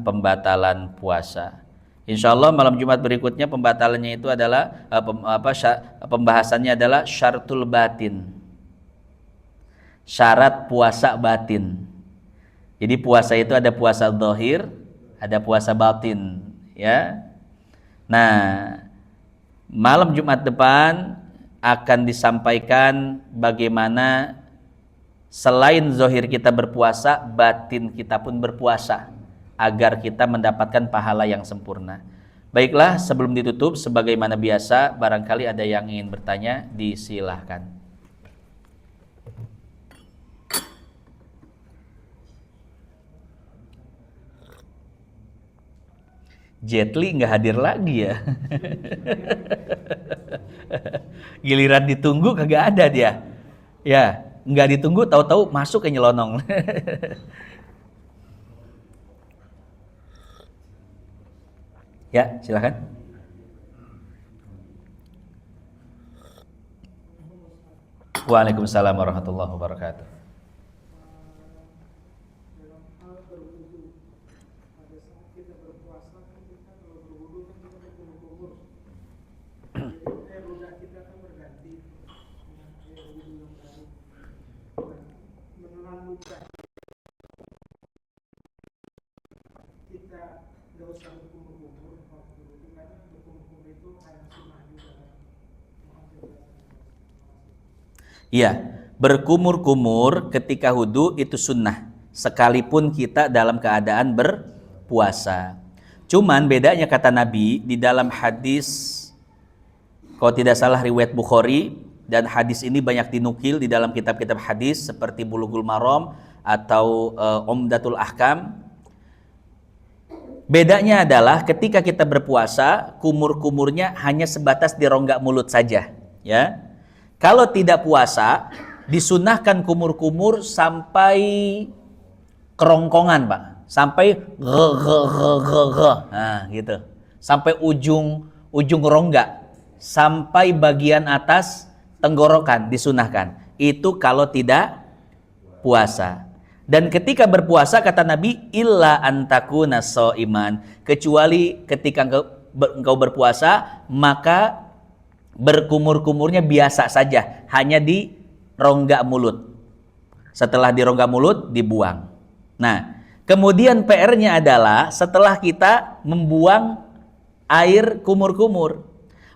pembatalan puasa. Insya Allah malam Jumat berikutnya pembatalannya itu adalah pembahasannya adalah syaratul batin, syarat puasa batin. Jadi puasa itu ada puasa zahir, ada puasa batin, ya. Nah, malam Jumat depan akan disampaikan bagaimana selain zahir kita berpuasa, batin kita pun berpuasa agar kita mendapatkan pahala yang sempurna. Baiklah, sebelum ditutup sebagaimana biasa, barangkali ada yang ingin bertanya, disilahkan. Jet Li nggak hadir lagi ya. Giliran ditunggu kagak ada dia. Ya, nggak ditunggu tahu-tahu masuk ke nyelonong. Ya, silakan. Waalaikumsalam warahmatullahi wabarakatuh. Iya, berkumur-kumur ketika wudhu itu sunnah, sekalipun kita dalam keadaan berpuasa. Cuman bedanya kata Nabi di dalam hadis, kalau tidak salah riwayat Bukhari, dan hadis ini banyak dinukil di dalam kitab-kitab hadis seperti Bulughul Maram atau Umdatul Ahkam. Bedanya adalah ketika kita berpuasa, kumur-kumurnya hanya sebatas di rongga mulut saja, ya. Kalau tidak puasa, disunahkan kumur-kumur sampai kerongkongan, Pak. Sampai nah, gitu. Sampai ujung rongga, sampai bagian atas tenggorokan disunahkan. Itu kalau tidak puasa. Dan ketika berpuasa kata Nabi, illa antakuna shaiman, kecuali ketika engkau berpuasa, maka berkumur-kumurnya biasa saja, hanya di rongga mulut. Setelah di rongga mulut dibuang. Nah, kemudian PR-nya adalah setelah kita membuang air kumur-kumur,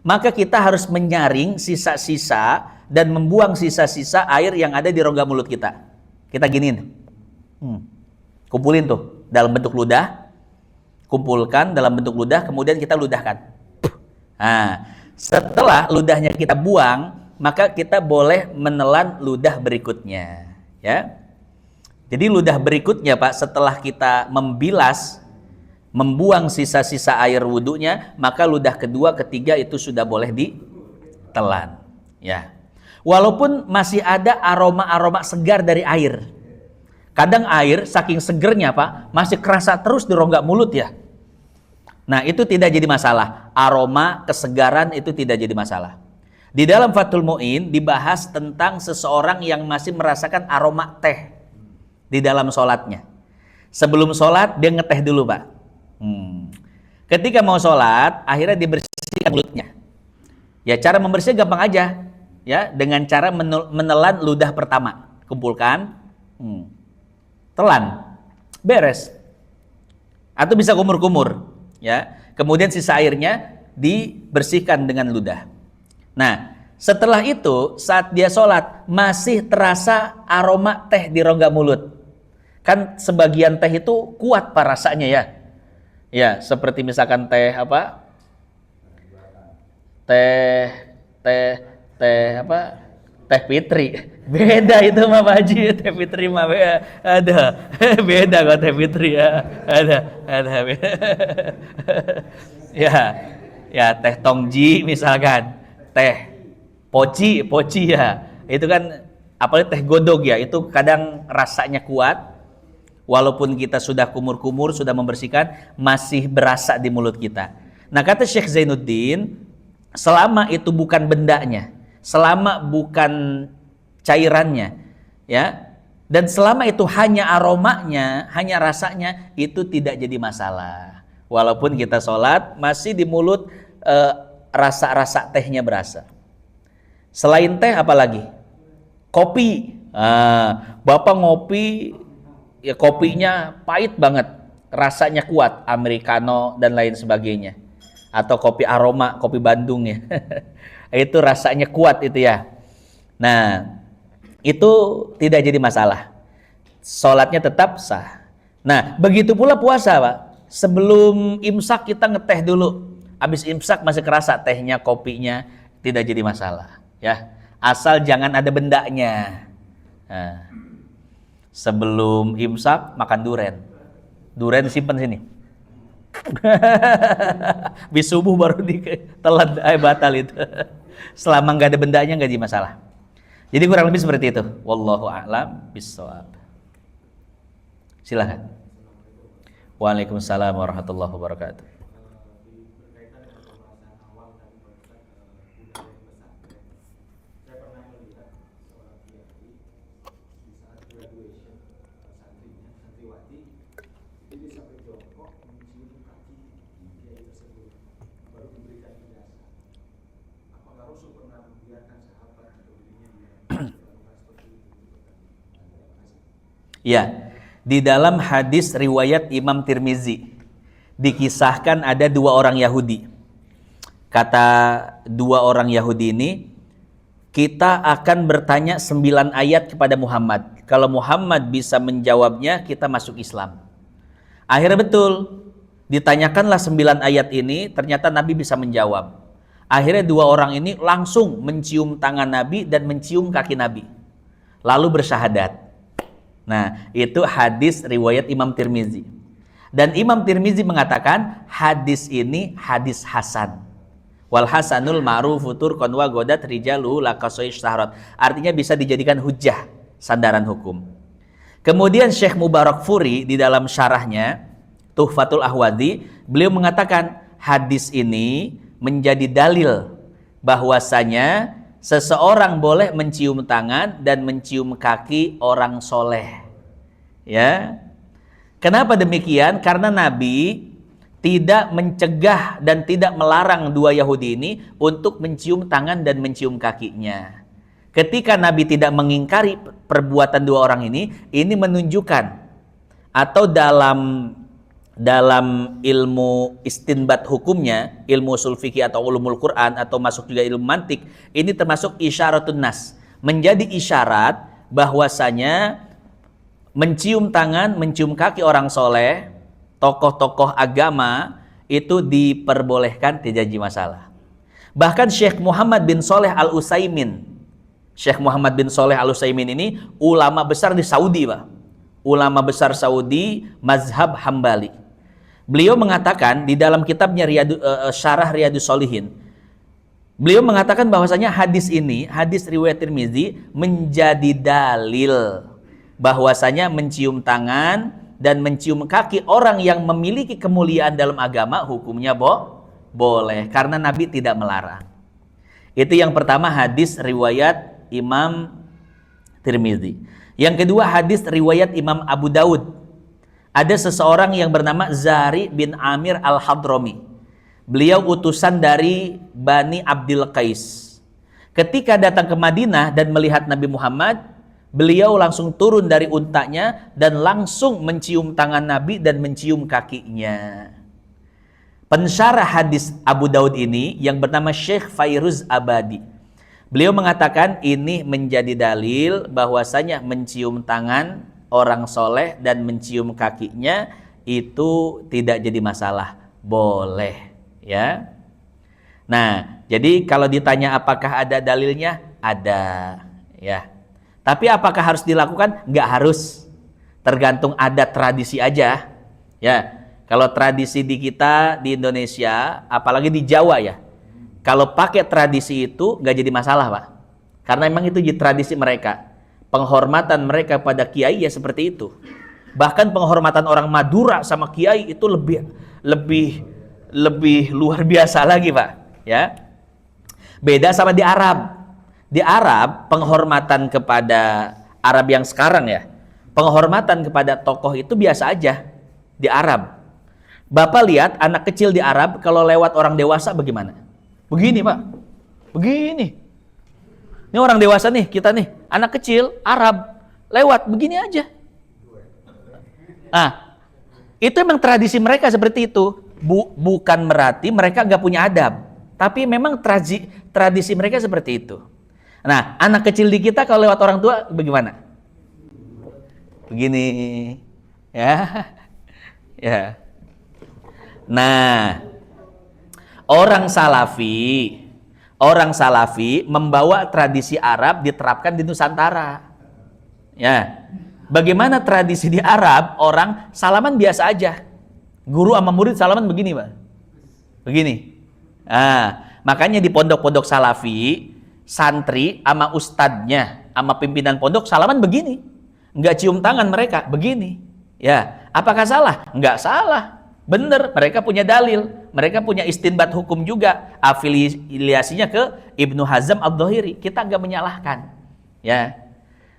maka kita harus menyaring sisa-sisa dan membuang sisa-sisa air yang ada di rongga mulut kita. Kita giniin, kumpulin tuh dalam bentuk ludah, kumpulkan dalam bentuk ludah, kemudian kita ludahkan. Nah, setelah ludahnya kita buang, maka kita boleh menelan ludah berikutnya, ya. Jadi ludah berikutnya, Pak, setelah kita membuang sisa-sisa air wudhunya, maka ludah kedua, ketiga itu sudah boleh ditelan, ya. Walaupun masih ada aroma-aroma segar dari air. Kadang air saking segernya, Pak, masih kerasa terus di rongga mulut, ya. Nah, itu tidak jadi masalah. Aroma, kesegaran itu tidak jadi masalah. Di dalam Fathul Mu'in dibahas tentang seseorang yang masih merasakan aroma teh di dalam sholatnya. Sebelum sholat dia ngeteh dulu, Pak. Ketika mau sholat, akhirnya dibersihkan mulutnya. Ya, cara membersihnya gampang aja, ya, dengan cara menelan ludah pertama. Kumpulkan, telan, beres. Atau bisa kumur-kumur. Ya, kemudian sisa airnya dibersihkan dengan ludah. Nah, setelah itu saat dia sholat masih terasa aroma teh di rongga mulut. Kan sebagian teh itu kuat Pak rasanya, ya. Ya, seperti misalkan teh apa? Teh Fitri. Beda itu mah Pak Haji, teh Fitri mah ada. Beda kok teh Fitri, ya. Ada. Ya, teh Tongji misalkan, teh poci ya. Itu kan apalagi teh godog, ya, itu kadang rasanya kuat. Walaupun kita sudah kumur-kumur, sudah membersihkan, masih berasa di mulut kita. Nah, kata Syekh Zainuddin, selama itu bukan bendanya, selama bukan cairannya, ya, Dan selama itu hanya aromanya, hanya rasanya, itu tidak jadi masalah. Walaupun kita sholat, masih di mulut rasa-rasa tehnya berasa. Selain teh apalagi? Kopi. Bapak ngopi, ya kopinya pahit banget, rasanya kuat, americano dan lain sebagainya. Atau kopi aroma, kopi Bandung ya. Itu rasanya kuat itu ya. Nah, itu tidak jadi masalah. Sholatnya tetap sah. Nah, begitu pula puasa, Pak. Sebelum imsak kita ngeteh dulu. Habis imsak masih kerasa tehnya, kopinya, tidak jadi masalah. Ya, asal jangan ada bendanya. Nah, sebelum imsak makan duren. Duren simpen sini. Bis subuh baru ditelan, batal itu. Selama nggak ada bendanya nggak jadi masalah. Jadi kurang lebih seperti itu. Wallahu a'lam bishawab. Silakan. Waalaikumsalam warahmatullahi wabarakatuh. Ya, di dalam hadis riwayat Imam Tirmizi dikisahkan ada dua orang Yahudi. Kata dua orang Yahudi ini, kita akan bertanya 9 ayat kepada Muhammad. Kalau Muhammad bisa menjawabnya, kita masuk Islam. Akhirnya betul, ditanyakanlah 9 ayat ini, ternyata Nabi bisa menjawab. Akhirnya dua orang ini langsung mencium tangan Nabi dan mencium kaki Nabi, lalu bersyahadat. Nah, itu hadis riwayat Imam Tirmizi. Dan Imam Tirmizi mengatakan hadis ini hadis hasan. Wal hasanul ma'rufu turqan wa godat rijaluhu laqasoi syaharat. Artinya bisa dijadikan hujjah, sandaran hukum. Kemudian Syekh Mubarakfuri di dalam syarahnya Tuhfatul Ahwadi, beliau mengatakan hadis ini menjadi dalil bahwasanya seseorang boleh mencium tangan dan mencium kaki orang soleh. Ya, kenapa demikian? Karena Nabi tidak mencegah dan tidak melarang dua Yahudi ini untuk mencium tangan dan mencium kakinya. Ketika Nabi tidak mengingkari perbuatan dua orang ini menunjukkan, atau dalam ilmu istinbat hukumnya, ilmu ushul fikih atau ulumul Quran, atau masuk juga ilmu mantik, ini termasuk isyaratun nas, menjadi isyarat bahwasanya mencium tangan, mencium kaki orang soleh, tokoh-tokoh agama, itu diperbolehkan, tidak jadi masalah. Bahkan Syekh Muhammad bin Shalih Al-Utsaimin, Syekh Muhammad bin Shalih Al-Utsaimin ini ulama besar di Saudi, Pak. Ulama besar Saudi, mazhab Hambali. Beliau mengatakan di dalam kitabnya Syarah Riyadhus Shalihin, beliau mengatakan bahwasanya hadis ini, hadis riwayat Tirmizi, menjadi dalil bahwasanya mencium tangan dan mencium kaki orang yang memiliki kemuliaan dalam agama hukumnya boleh, karena Nabi tidak melarang. Itu yang pertama, hadis riwayat Imam Tirmizi. Yang kedua, hadis riwayat Imam Abu Daud. Ada seseorang yang bernama Zari bin Amir Al-Hadrami. Beliau utusan dari Bani Abdil Qais. Ketika datang ke Madinah dan melihat Nabi Muhammad, beliau langsung turun dari untanya dan langsung mencium tangan Nabi dan mencium kakinya. Pensyarah hadis Abu Daud ini yang bernama Syekh Fairuz Abadi, beliau mengatakan ini menjadi dalil bahwasanya mencium tangan orang soleh dan mencium kakinya itu tidak jadi masalah, boleh, ya. Nah, jadi kalau ditanya apakah ada dalilnya, ada, ya. Tapi apakah harus dilakukan? Nggak harus, tergantung adat tradisi aja, ya. Kalau tradisi di kita di Indonesia, apalagi di Jawa ya, kalau pakai tradisi itu nggak jadi masalah, Pak. Karena memang itu tradisi mereka. Penghormatan mereka pada kiai ya seperti itu. Bahkan penghormatan orang Madura sama kiai itu lebih luar biasa lagi, Pak. Ya. Beda sama di Arab. Di Arab penghormatan kepada Arab yang sekarang ya, penghormatan kepada tokoh itu biasa aja di Arab. Bapak lihat anak kecil di Arab kalau lewat orang dewasa bagaimana? Begini Pak, begini. Ini orang dewasa nih, kita nih, anak kecil Arab lewat begini aja. Nah, itu emang tradisi mereka seperti itu. Bukan berarti mereka nggak punya adab, tapi memang tradisi mereka seperti itu. Nah, anak kecil di kita kalau lewat orang tua bagaimana? Begini, ya, ya. Nah, orang Salafi membawa tradisi Arab diterapkan di Nusantara. Ya, bagaimana tradisi di Arab? Orang salaman biasa aja. Guru sama murid salaman begini, Pak. Begini. Nah, makanya di pondok-pondok Salafi, santri sama ustadznya, sama pimpinan pondok salaman begini. Nggak cium tangan mereka, begini. Ya, apakah salah? Nggak salah. Bener, mereka punya dalil. Mereka punya istinbat hukum juga. Afiliasinya ke Ibnu Hazm Ad-Dhahiri. Kita nggak menyalahkan. Ya.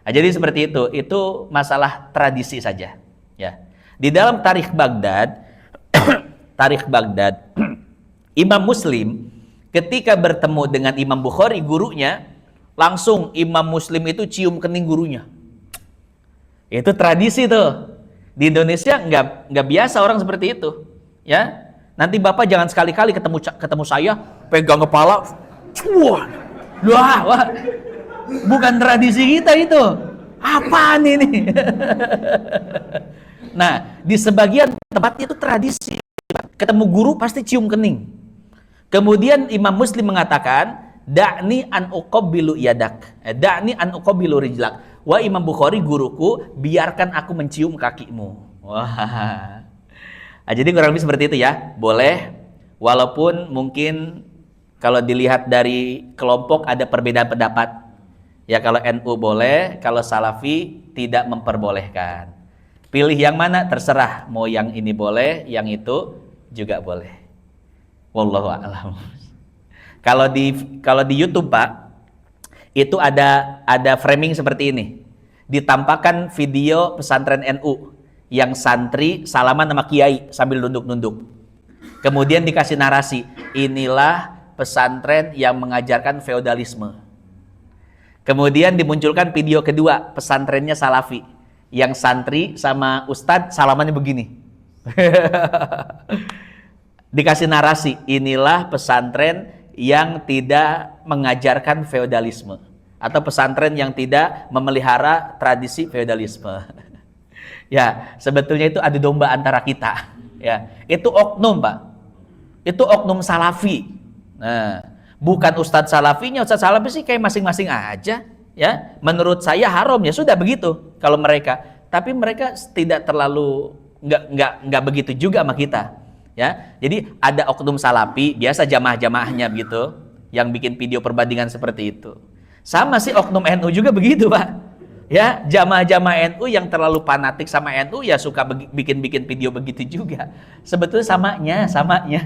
Nah, jadi seperti itu. Itu masalah tradisi saja. Ya. Di dalam Tarikh Baghdad, Imam Muslim ketika bertemu dengan Imam Bukhari, gurunya, langsung Imam Muslim itu cium kening gurunya. Itu tradisi tuh. Di Indonesia nggak biasa orang seperti itu, ya. Nanti Bapak jangan sekali-kali ketemu saya pegang kepala, wah, bukan tradisi kita itu. Apaan ini? Nah, di sebagian tempat itu tradisi. Ketemu guru pasti cium kening. Kemudian Imam Muslim mengatakan, da'ni an uqabbilu yadak, da'ni an uqabbilu rijlak. Wah, Imam Bukhari guruku, biarkan aku mencium kakimu. Wah. Nah, jadi kurang lebih seperti itu ya. Boleh, walaupun mungkin kalau dilihat dari kelompok ada perbedaan pendapat. Ya, kalau NU boleh, kalau Salafi tidak memperbolehkan. Pilih yang mana terserah. Mau yang ini boleh, yang itu juga boleh. Wallahu a'lam. Kalau di YouTube, Pak, itu ada framing seperti ini. Ditampakkan video pesantren NU yang santri salaman sama kiai sambil nunduk-nunduk. Kemudian dikasih narasi, inilah pesantren yang mengajarkan feodalisme. Kemudian dimunculkan video kedua, pesantrennya Salafi, yang santri sama ustadz salamannya begini. Dikasih narasi, inilah pesantren yang tidak mengajarkan feodalisme, atau pesantren yang tidak memelihara tradisi feodalisme. Ya, sebetulnya itu adu domba antara kita. Ya, itu oknum, Pak. Itu oknum Salafi. Nah, bukan Ustadz Salafinya. Ustadz Salafi sih kayak masing-masing aja. Ya, menurut saya haram, ya sudah begitu kalau mereka. Tapi mereka tidak terlalu nggak begitu juga sama kita. Ya, jadi ada oknum Salafi, biasa jamaah-jamaahnya gitu, yang bikin video perbandingan seperti itu. Sama sih oknum NU juga begitu, Pak. Ya, jamaah-jamaah NU yang terlalu fanatik sama NU ya suka bikin video begitu juga. Sebetulnya samanya.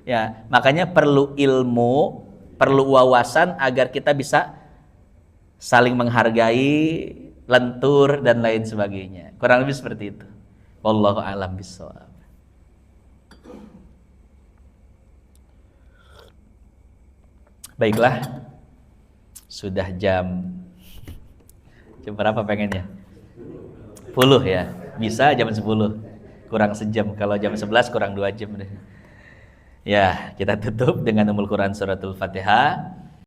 Ya, makanya perlu ilmu, perlu wawasan agar kita bisa saling menghargai, lentur dan lain sebagainya. Kurang lebih seperti itu. Wallahu a'lam bishawab. Baiklah, sudah jam berapa pengennya? 10 ya, bisa jam 10, kurang sejam. Kalau jam 11 kurang 2 jam deh. Ya, kita tutup dengan Ummul Quran Suratul Fatihah.